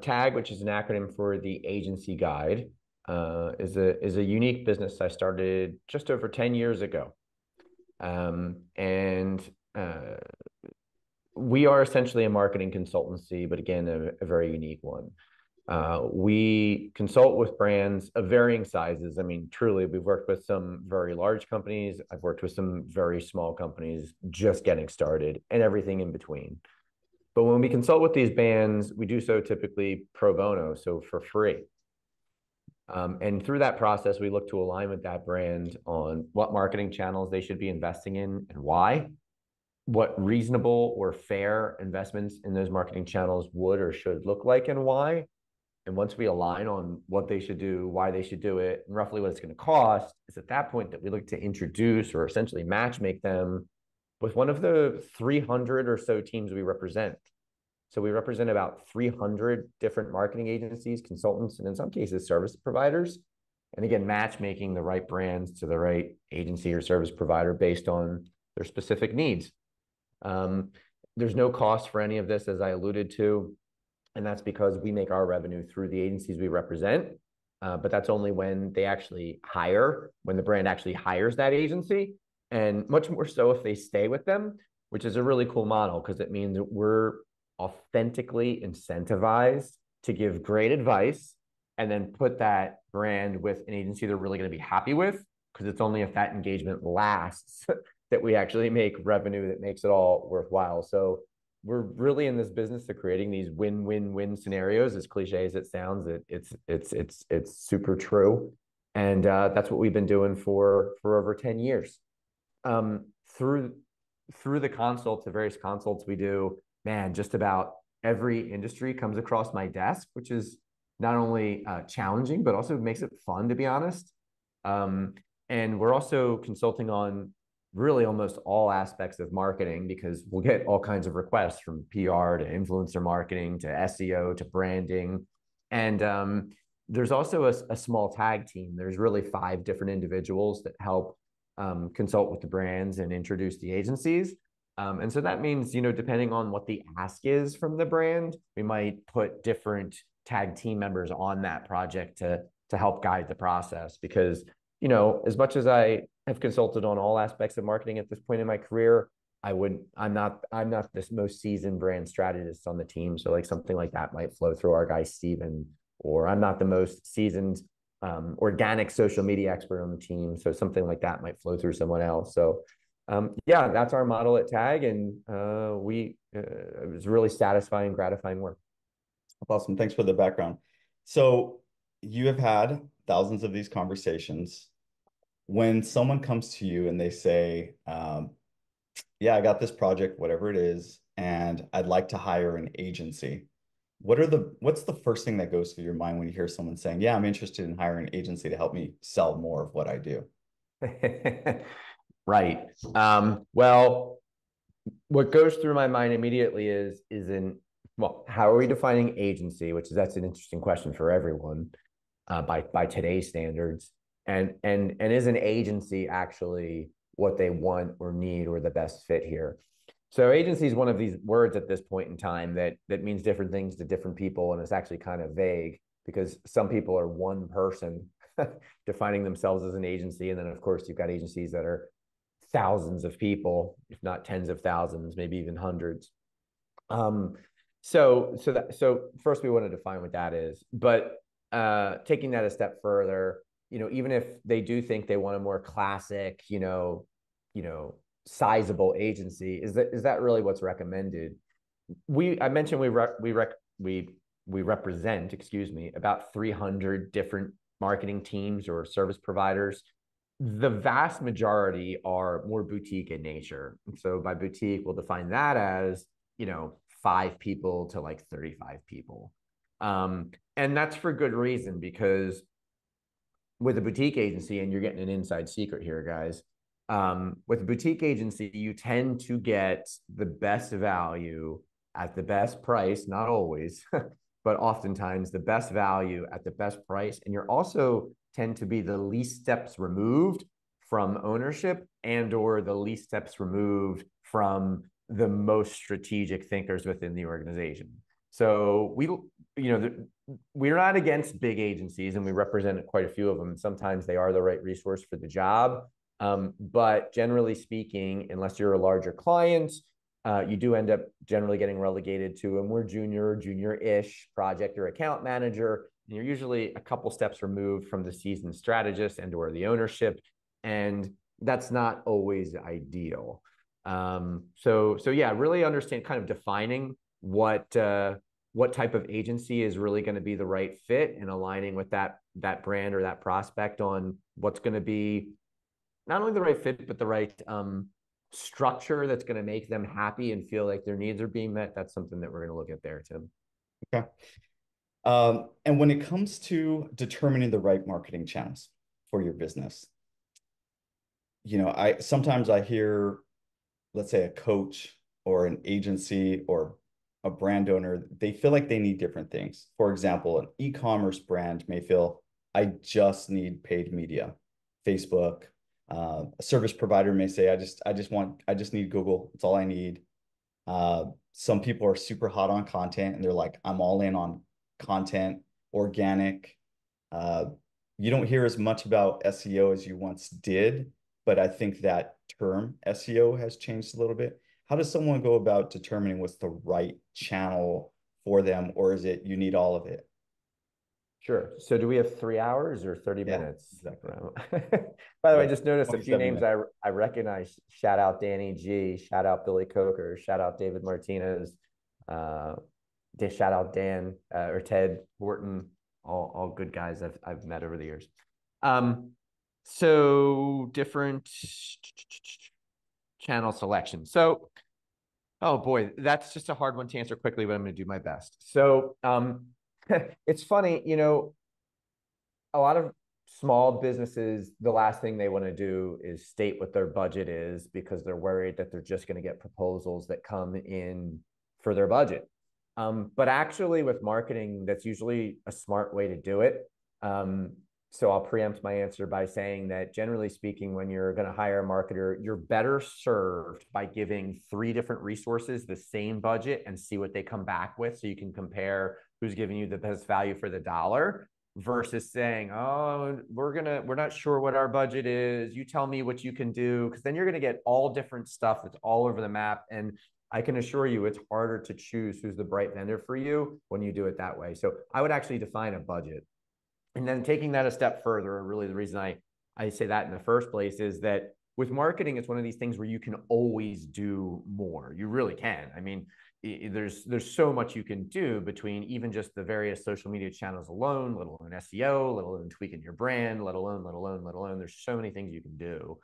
TAG, which is an acronym for the Agency Guide, is a unique business I started just over 10 years ago. And we are essentially a marketing consultancy, but again, a very unique one. We consult with brands of varying sizes. I mean, truly, we've worked with some very large companies. I've worked with some very small companies just getting started and everything in between. But when we consult with these brands, we do so typically pro bono, so for free. And through that process, we look to align with that brand on what marketing channels they should be investing in and why, what reasonable or fair investments in those marketing channels would or should look like and why. And once we align on what they should do, why they should do it, and roughly what it's going to cost, it's at that point that we look to introduce or essentially match make them with one of the 300 or so teams we represent. So we represent about 300 different marketing agencies, consultants, and in some cases, service providers. And again, matchmaking the right brands to the right agency or service provider based on their specific needs. There's no cost for any of this, as I alluded to. And that's because we make our revenue through the agencies we represent. But that's only when they actually hire, when the brand actually hires that agency. And much more so if they stay with them, which is a really cool model because it means that we're authentically incentivized to give great advice and then put that brand with an agency they're really going to be happy with, because it's only if that engagement lasts that we actually make revenue that makes it all worthwhile. So we're really in this business of creating these win-win-win scenarios. As cliche as it sounds, it's super true, and that's what we've been doing for over 10 years. Through the consults, the various consults we do, man, just about every industry comes across my desk, which is not only challenging, but also makes it fun, to be honest. And we're also consulting on really almost all aspects of marketing, because we'll get all kinds of requests from PR to influencer marketing to SEO to branding. And there's also a small tag team. There's really 5 different individuals that help consult with the brands and introduce the agencies. And so that means, depending on what the ask is from the brand, we might put different tag team members on that project to help guide the process. Because, as much as I have consulted on all aspects of marketing at this point in my career, I'm not this most seasoned brand strategist on the team. So like something like that might flow through our guy Steven, or I'm not the most seasoned organic social media expert on the team. So something like that might flow through someone else. So yeah, that's our model at TAG, and it was really satisfying, gratifying work. Awesome. Thanks for the background. So you have had thousands of these conversations. When someone comes to you and they say, yeah, I got this project, whatever it is, and I'd like to hire an agency. What's the first thing that goes through your mind when you hear someone saying, yeah, I'm interested in hiring an agency to help me sell more of what I do? Right. Well, what goes through my mind immediately well, how are we defining agency? That's an interesting question for everyone by today's standards. And is an agency actually what they want or need or the best fit here? So agency is one of these words at this point in time that means different things to different people, and it's actually kind of vague because some people are one person defining themselves as an agency, and then of course you've got agencies that are thousands of people, if not tens of thousands, maybe even hundreds. So first we want to define what that is, but taking that a step further, even if they do think they want a more classic, sizable agency, is that really what's recommended? I mentioned we represent, about 300 different marketing teams or service providers. The vast majority are more boutique in nature. And so by boutique, we'll define that as, 5 people to like 35 people. And that's for good reason, because with a boutique agency, and you're getting an inside secret here, guys, with a boutique agency, you tend to get the best value at the best price, not always, but oftentimes the best value at the best price. And you're also tend to be the least steps removed from ownership and or the least steps removed from the most strategic thinkers within the organization. So we're not against big agencies, and we represent quite a few of them. Sometimes they are the right resource for the job. But generally speaking, unless you're a larger client, you do end up generally getting relegated to a more junior-ish project or account manager. And you're usually a couple steps removed from the seasoned strategist and or the ownership. And that's not always ideal. So yeah, really understand kind of defining what type of agency is really going to be the right fit, and aligning with that brand or that prospect on what's going to be not only the right fit, but the right structure that's going to make them happy and feel like their needs are being met. That's something that we're going to look at there, Tim. Okay. And when it comes to determining the right marketing channels for your business, I sometimes I hear, let's say, a coach or an agency or a brand owner, they feel like they need different things. For example, an e-commerce brand may feel, I just need paid media, Facebook. A service provider may say, I just need Google. It's all I need. Some people are super hot on content and they're like, I'm all in on content, organic. Uh, you don't hear as much about SEO as you once did, but I think that term SEO has changed a little bit. How does someone go about determining what's the right channel for them, or is it you need all of it? Sure. So do we have 3 hours or 30 Yeah, minutes? exactly. By the We way, I got just noticed a few 27 names minutes. I recognize. Shout out Danny G, shout out Billy Coker, shout out David Martinez, uh, shout out Dan or Ted Horton, all good guys I've met over the years. Um, so different channel selection. So, oh boy, that's just a hard one to answer quickly, but I'm going to do my best. So, it's funny, a lot of small businesses, the last thing they want to do is state what their budget is because they're worried that they're just going to get proposals that come in for their budget. But actually, with marketing, that's usually a smart way to do it. So I'll preempt my answer by saying that generally speaking, when you're going to hire a marketer, you're better served by giving 3 different resources the same budget and see what they come back with, so you can compare who's giving you the best value for the dollar, versus saying, oh, we're not sure what our budget is, you tell me what you can do, because then you're going to get all different stuff that's all over the map. And I can assure you it's harder to choose who's the right vendor for you when you do it that way. So I would actually define a budget. And then taking that a step further, really the reason I say that in the first place is that with marketing, it's one of these things where you can always do more. You really can. I mean, there's so much you can do between even just the various social media channels alone, let alone SEO, let alone tweaking your brand, let alone. There's so many things you can do.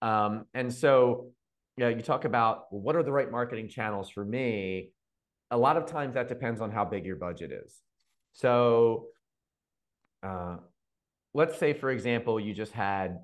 And so, yeah, you talk about, well, what are the right marketing channels for me? A lot of times that depends on how big your budget is. So, uh, let's say, for example, you just had,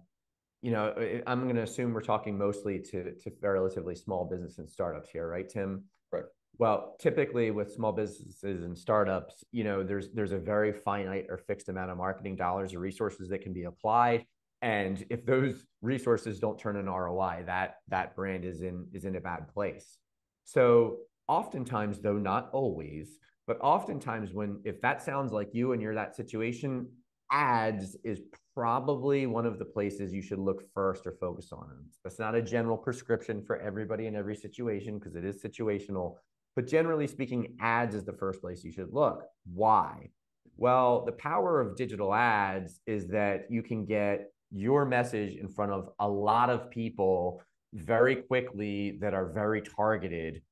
I'm going to assume we're talking mostly to relatively small business and startups here, right, Tim? Right. Well, typically with small businesses and startups, there's a very finite or fixed amount of marketing dollars or resources that can be applied. And if those resources don't turn an ROI, that brand is in a bad place. So oftentimes, though not always, but oftentimes if that sounds like you and you're that situation, ads is probably one of the places you should look first or focus on. That's not a general prescription for everybody in every situation because it is situational. But generally speaking, ads is the first place you should look. Why? Well, the power of digital ads is that you can get your message in front of a lot of people very quickly that are very targeted,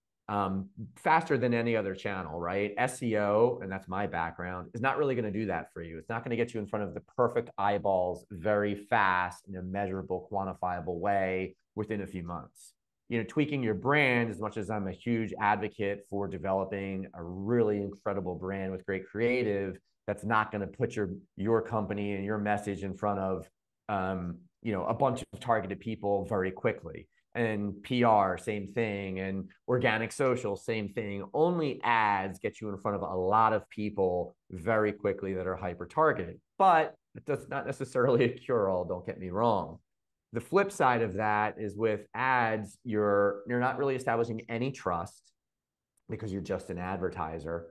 faster than any other channel, right? SEO, and that's my background, is not really going to do that for you. It's not going to get you in front of the perfect eyeballs very fast in a measurable, quantifiable way within a few months. Tweaking your brand, as much as I'm a huge advocate for developing a really incredible brand with great creative, that's not going to put your company and your message in front of a bunch of targeted people very quickly. And PR, same thing, and organic social, same thing. Only ads get you in front of a lot of people very quickly that are hyper targeted. But that's not necessarily a cure-all, don't get me wrong. The flip side of that is with ads, you're not really establishing any trust because you're just an advertiser.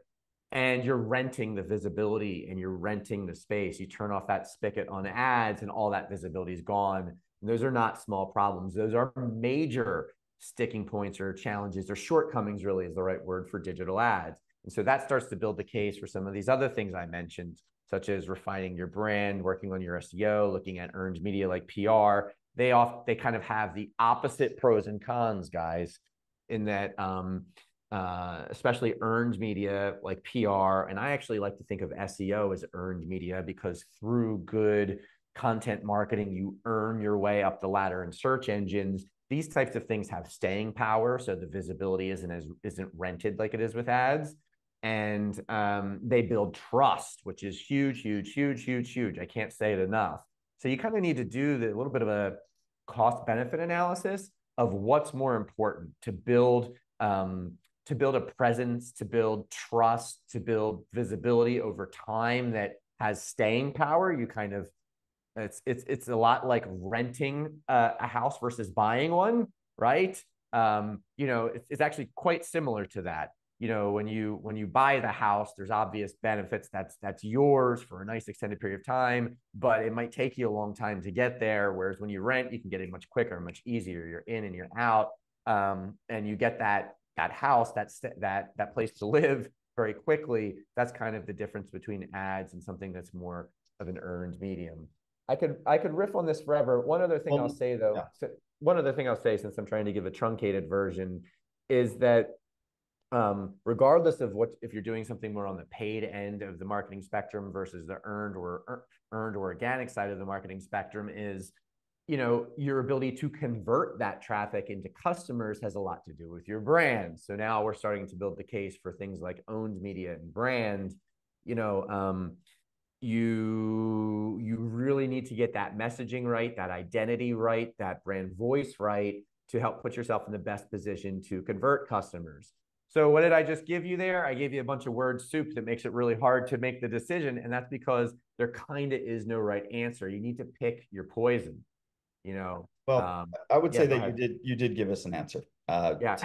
and you're renting the visibility and you're renting the space. You turn off that spigot on ads and all that visibility is gone. And those are not small problems. Those are major sticking points or challenges or shortcomings, really is the right word for digital ads. And so that starts to build the case for some of these other things I mentioned, such as refining your brand, working on your SEO, looking at earned media like PR. They kind of have the opposite pros and cons, guys, in that especially earned media like PR. And I actually like to think of SEO as earned media because through good content marketing, you earn your way up the ladder in search engines. These types of things have staying power, so the visibility isn't rented like it is with ads, and they build trust, which is huge, huge, huge, huge, huge. I can't say it enough. So you kind of need to do a little bit of a cost benefit analysis of what's more important to build a presence, to build trust, to build visibility over time that has staying power. You kind of it's a lot like renting a house versus buying one, right? It's actually quite similar to that. When you buy the house, there's obvious benefits. That's yours for a nice extended period of time, but it might take you a long time to get there. Whereas when you rent, you can get it much quicker, much easier. You're in and you're out, and you get that house, that place to live very quickly. That's kind of the difference between ads and something that's more of an earned medium. I could riff on this forever. One other thing I'll Well, say though, yeah. one other thing I'll say, since I'm trying to give a truncated version, is that regardless of what, if you're doing something more on the paid end of the marketing spectrum versus the earned or organic side of the marketing spectrum, is your ability to convert that traffic into customers has a lot to do with your brand. So now we're starting to build the case for things like owned media and brand. you know um, you really need to get that messaging right, that identity right, that brand voice right, to help put yourself in the best position to convert customers. So what did I just give you there? I gave you a bunch of word soup that makes it really hard to make the decision, and that's because there kind of is no right answer. You need to pick your poison. you know Well, um I would yeah, say go that ahead. you did give us an answer. Yeah.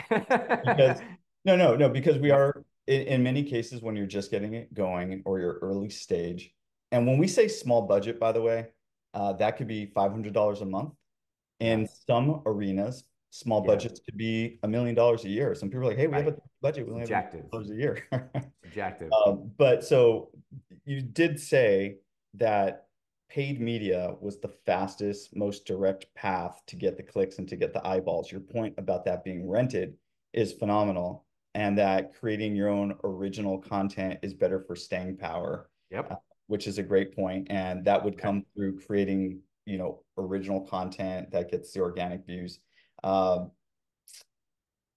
Because no, because we Yep. are in many cases when you're just getting it going or you're early stage. And when we say small budget, by the way, that could be $500 a month. In Yes. some arenas, small Yeah. budgets could be $1 million a year. Some people are like, hey, we have Right. a budget, we only have Subjective. $1 million a year. Subjective. But so you did say that paid media was the fastest, most direct path to get the clicks and to get the eyeballs. Your point about that being rented is phenomenal, and that creating your own original content is better for staying power, uh, Yep. which is a great point. And that would Okay. come through creating, original content that gets the organic views. Um,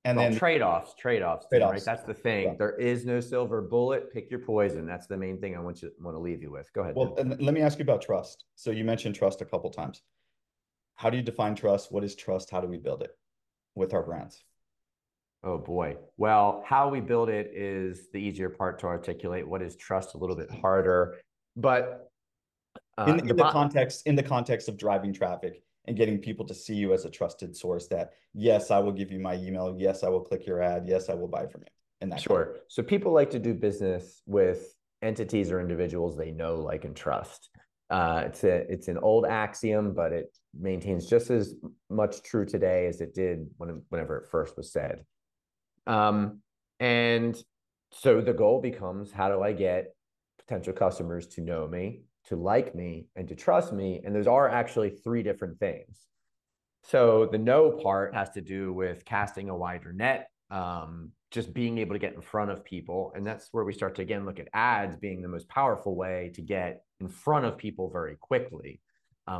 and Well, then trade-offs, Dean, right? trade-offs. That's the thing. Yeah. There is no silver bullet. Pick your poison. That's the main thing I want to leave you with. Go ahead, Well, man. and let me ask you about trust. So you mentioned trust a couple times. How do you define trust? What is trust? How do we build it with our brands? Oh boy. Well, how we build it is the easier part to articulate. What is trust? A little bit harder. But In the in the bot context of driving traffic and getting people to see you as a trusted source that, yes, I will give you my email. Yes, I will click your ad. Yes, I will buy from you in that context. Sure. So people like to do business with entities or individuals they know, like, and trust. It's an old axiom, but it maintains just as much true today as it did whenever it first was said. And so the goal becomes, how do I get potential customers to know me, to like me, and to trust me? And those are actually three different things. So the know part has to do with casting a wider net, just being able to get in front of people. And that's where we start to, again, look at ads being the most powerful way to get in front of people very quickly.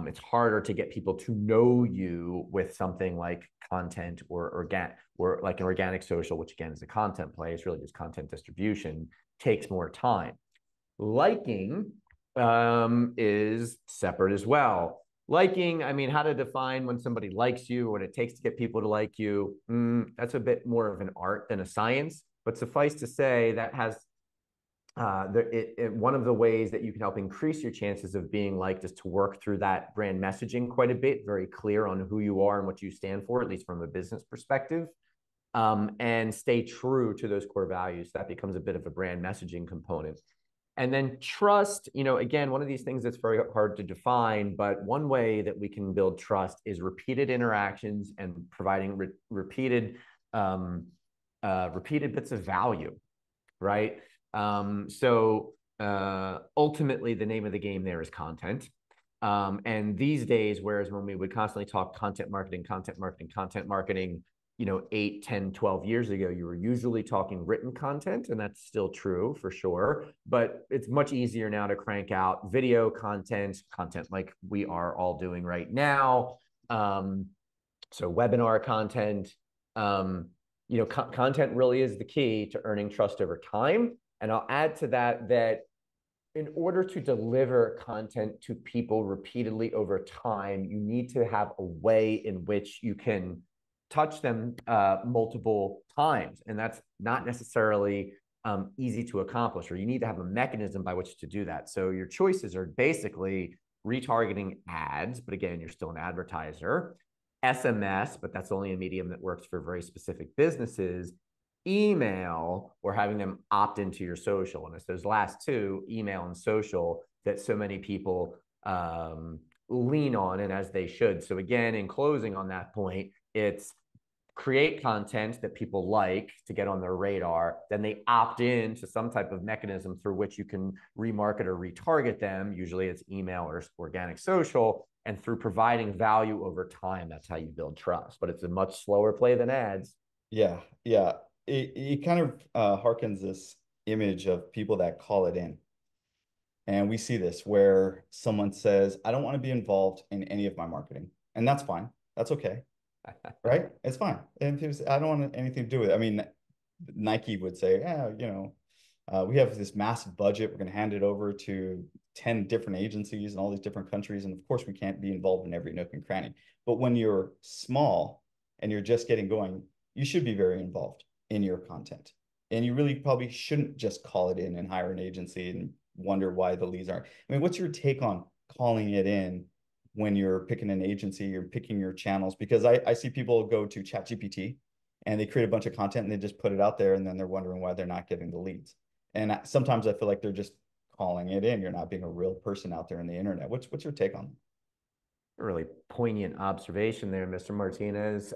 It's harder to get people to know you with something like content or like an organic social, which again is a content play. It's really just content distribution, takes more time. Liking is separate as well. Liking, I mean, how to define when somebody likes you, what it takes to get people to like you, that's a bit more of an art than a science. But suffice to say, that has one of the ways that you can help increase your chances of being liked is to work through that brand messaging quite a bit, very clear on who you are and what you stand for, at least from a business perspective. and stay true to those core values. That becomes a bit of a brand messaging component. And then trust, again, one of these things that's very hard to define, but one way that we can build trust is repeated interactions and providing repeated bits of value, right? Ultimately, the name of the game there is content. And these days, whereas when we would constantly talk content marketing, 8, 10, 12 years ago, you were usually talking written content, and that's still true for sure. But it's much easier now to crank out video content like we are all doing right now. So webinar content, content really is the key to earning trust over time. And I'll add to that in order to deliver content to people repeatedly over time, you need to have a way in which you can touch them multiple times. And that's not necessarily easy to accomplish, or you need to have a mechanism by which to do that. So your choices are basically retargeting ads, but again, you're still an advertiser, SMS, but that's only a medium that works for very specific businesses, email, or having them opt into your social. And it's those last two, email and social, that so many people lean on, and as they should. So again, in closing on that point, it's create content that people like to get on their radar, then they opt in to some type of mechanism through which you can remarket or retarget them. Usually it's email or organic social, and through providing value over time, that's how you build trust. But it's a much slower play than ads. Yeah, yeah. It kind of harkens this image of people that call it in. And we see this where someone says, I don't want to be involved in any of my marketing. And that's fine. That's okay. Right? It's fine. And I don't want anything to do with it. I mean, Nike would say, yeah, we have this massive budget. We're going to hand it over to 10 different agencies in all these different countries. And of course, we can't be involved in every nook and cranny. But when you're small and you're just getting going, you should be very involved in your content. And you really probably shouldn't just call it in and hire an agency and wonder why the leads aren't. I mean, what's your take on calling it in when you're picking an agency, you're picking your channels? Because I see people go to ChatGPT and they create a bunch of content and they just put it out there, and then they're wondering why they're not getting the leads. And sometimes I feel like they're just calling it in. You're not being a real person out there in the internet. What's your take on that? A really poignant observation there, Mr. Martinez.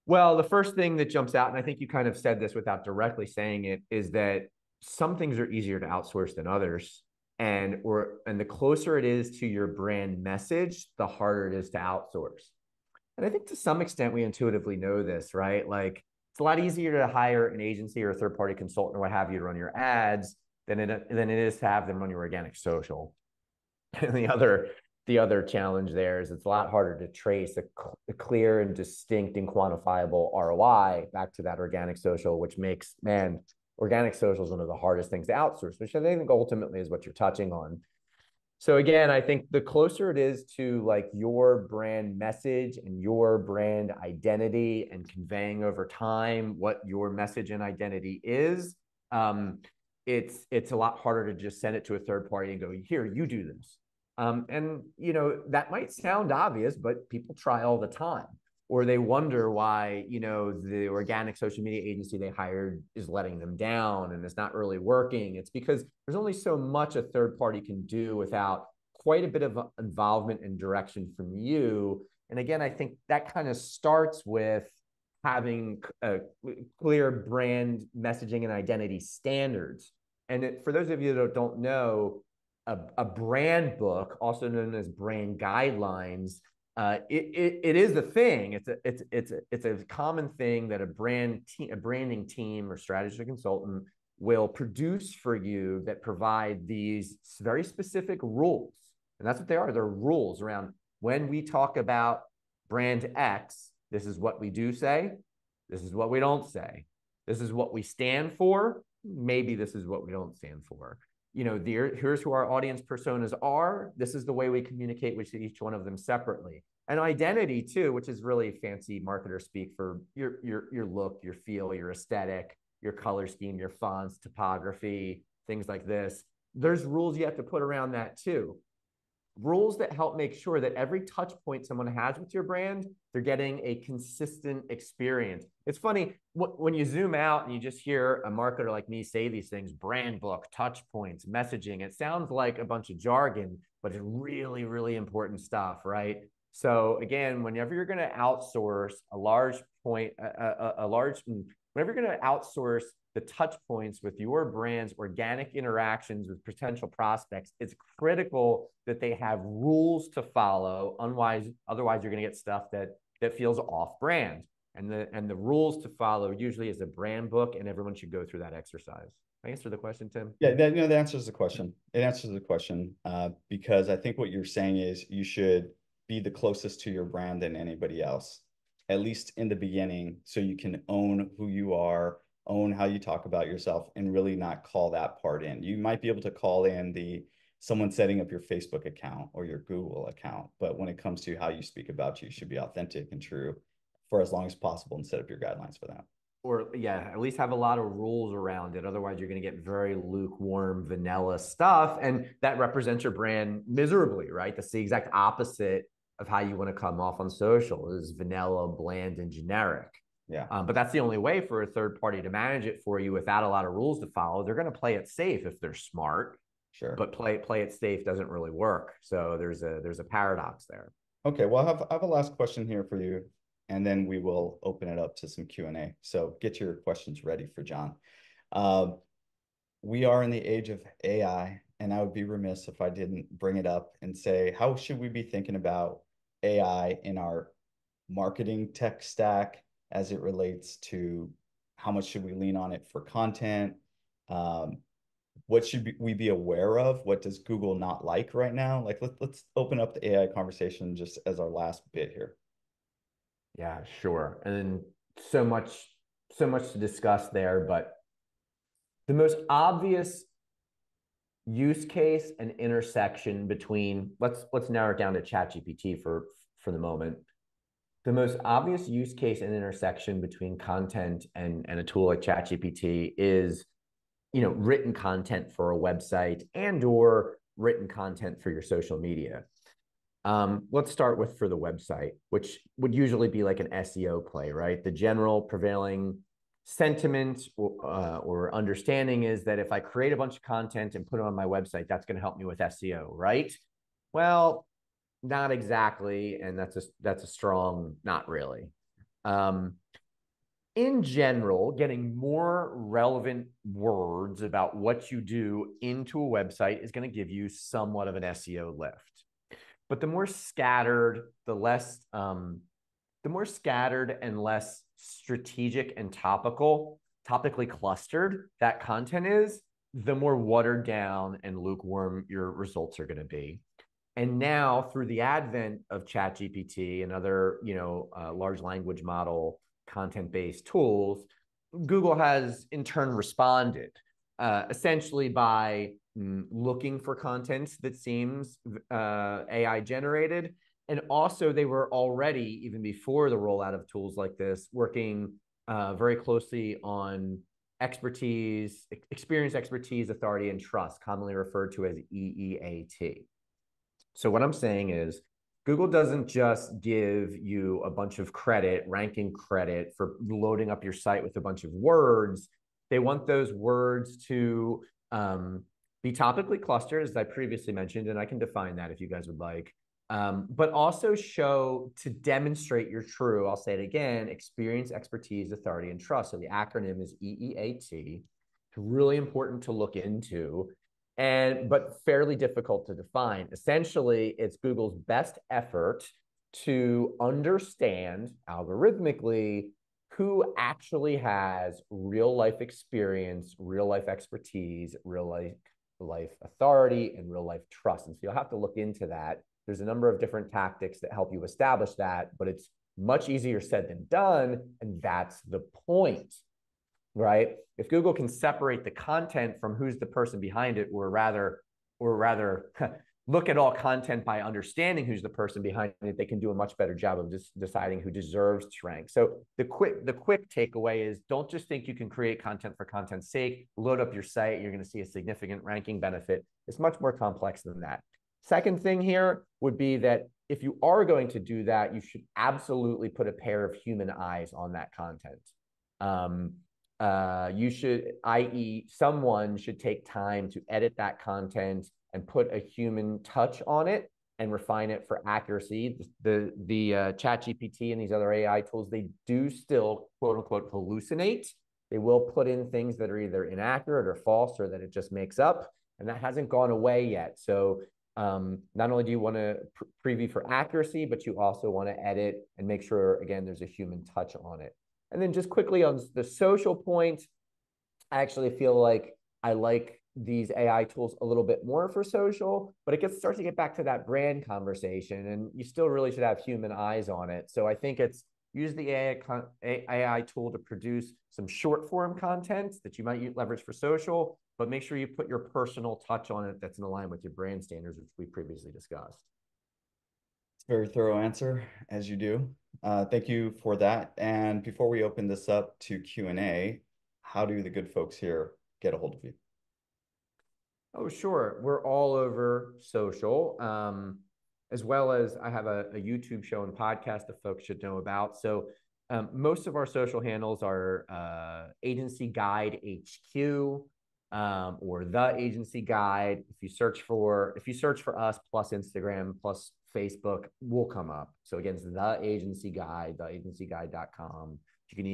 Well, the first thing that jumps out, and I think you kind of said this without directly saying it, is that some things are easier to outsource than others. And the closer it is to your brand message, the harder it is to outsource. And I think to some extent we intuitively know this, right? Like it's a lot easier to hire an agency or a third-party consultant or what have you to run your ads than it is to have them run your organic social. And the other challenge there is it's a lot harder to trace a clear and distinct and quantifiable ROI back to that organic social, which makes, man, organic social is one of the hardest things to outsource, which I think ultimately is what you're touching on. So again, I think the closer it is to like your brand message and your brand identity and conveying over time what your message and identity is, it's a lot harder to just send it to a third party and go, here, you do this. And that might sound obvious, but people try all the time. Or they wonder why, the organic social media agency they hired is letting them down and it's not really working. It's because there's only so much a third party can do without quite a bit of involvement and direction from you. And again, I think that kind of starts with having a clear brand messaging and identity standards. And for those of you that don't know, a brand book, also known as brand guidelines, it is a thing. It's a common thing that a branding team or strategist or consultant will produce for you that provide these very specific rules. And that's what they are. They're rules around when we talk about brand X, this is what we do say. This is what we don't say. This is what we stand for. Maybe this is what we don't stand for. Here's who our audience personas are. This is the way we communicate with each one of them separately. And identity too, which is really fancy marketer speak for your look, your feel, your aesthetic, your color scheme, your fonts, typography, things like this. There's rules you have to put around that too. rules that help make sure that every touch point someone has with your brand, they're getting a consistent experience. It's funny when you zoom out and you just hear a marketer like me say these things: brand book, touch points, messaging. It sounds like a bunch of jargon, but it's really, really important stuff, right? So again, whenever you're going to outsource a large point, whenever you're going to outsource the touch points with your brand's organic interactions with potential prospects, it's critical that they have rules to follow. Otherwise you're going to get stuff that feels off brand. And the rules to follow usually is a brand book, and everyone should go through that exercise. Can I answer the question, Tim? Yeah, that answers the question. It answers the question because I think what you're saying is you should be the closest to your brand than anybody else, at least in the beginning, so you can own who you are, own how you talk about yourself, and really not call that part in. You might be able to call in someone setting up your Facebook account or your Google account, but when it comes to how you speak about you should be authentic and true for as long as possible and set up your guidelines for that. Or yeah, at least have a lot of rules around it. Otherwise, you're going to get very lukewarm, vanilla stuff, and that represents your brand miserably, right? That's the exact opposite of how you want to come off on social, is vanilla, bland, and generic. Yeah. But that's the only way for a third party to manage it for you without a lot of rules to follow. They're going to play it safe if they're smart. Sure. But play it safe doesn't really work. So there's a paradox there. Okay, well, I have a last question here for you, and then we will open it up to some Q&A. So get your questions ready for John. We are in the age of AI, and I would be remiss if I didn't bring it up and say, how should we be thinking about AI in our marketing tech stack as it relates to how much should we lean on it for content? What should we be aware of? What does Google not like right now? Like, let's open up the AI conversation just as our last bit here. Yeah, sure. And so much to discuss there, but the most obvious use case and intersection between, let's narrow it down to ChatGPT for the moment. The most obvious use case and intersection between content and a tool like ChatGPT is, written content for a website and or written content for your social media. Let's start with for the website, which would usually be like an SEO play, right? The general prevailing sentiment or understanding is that if I create a bunch of content and put it on my website, that's going to help me with SEO, right? Well, not exactly, and that's a strong not really. In general, getting more relevant words about what you do into a website is going to give you somewhat of an SEO lift. But the more scattered, the more scattered and less strategic and topically clustered that content is, the more watered down and lukewarm your results are going to be. And now, through the advent of ChatGPT and other, large language model content-based tools, Google has in turn responded essentially by looking for content that seems AI generated. And also they were already, even before the rollout of tools like this, working very closely on experience, expertise, authority, and trust, commonly referred to as EEAT. So what I'm saying is Google doesn't just give you a bunch of ranking credit for loading up your site with a bunch of words. They want those words to be topically clustered, as I previously mentioned, and I can define that if you guys would like, but also to demonstrate your true, I'll say it again, experience, expertise, authority, and trust. So the acronym is EEAT. It's really important to look into, but fairly difficult to define. Essentially, it's Google's best effort to understand algorithmically who actually has real life experience, real life expertise, real life authority, and real life trust. And so you'll have to look into that. There's a number of different tactics that help you establish that, but it's much easier said than done. And that's the point, right? If Google can separate the content from who's the person behind it, or rather look at all content by understanding who's the person behind it, they can do a much better job of just deciding who deserves to rank. So the quick takeaway is, don't just think you can create content for content's sake, load up your site, you're going to see a significant ranking benefit. It's much more complex than that. Second thing here would be that if you are going to do that, you should absolutely put a pair of human eyes on that content. You should, i.e., someone should take time to edit that content and put a human touch on it and refine it for accuracy. The Chat GPT and these other AI tools, they do still quote unquote hallucinate. They will put in things that are either inaccurate or false or that it just makes up, and that hasn't gone away yet. So not only do you want to preview for accuracy, but you also want to edit and make sure, again, there's a human touch on it. And then just quickly on the social point, I actually feel like I like these AI tools a little bit more for social, but it starts to get back to that brand conversation, and you still really should have human eyes on it. So I think it's use the AI tool to produce some short form content that you might leverage for social, but make sure you put your personal touch on it that's in line with your brand standards, which we previously discussed. It's a very thorough answer, as you do. Thank you for that. And before we open this up to Q&A, how do the good folks here get a hold of you? Oh, sure. We're all over social, as well as I have a YouTube show and podcast that folks should know about. So most of our social handles are Agency Guide HQ or The Agency Guide. If you search for us plus Instagram plus Facebook, we'll come up. So again, it's The Agency Guide, theagencyguide.com. You can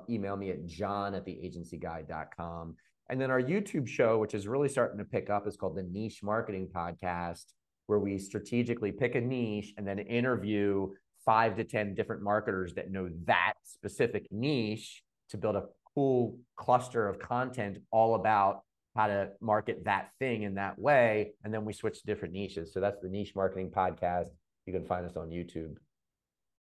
email me at john@theagencyguide.com. And then our YouTube show, which is really starting to pick up, is called the Niche Marketing Podcast, where we strategically pick a niche and then interview 5 to 10 different marketers that know that specific niche to build a cool cluster of content all about how to market that thing in that way. And then we switch to different niches. So that's the Niche Marketing Podcast. You can find us on YouTube.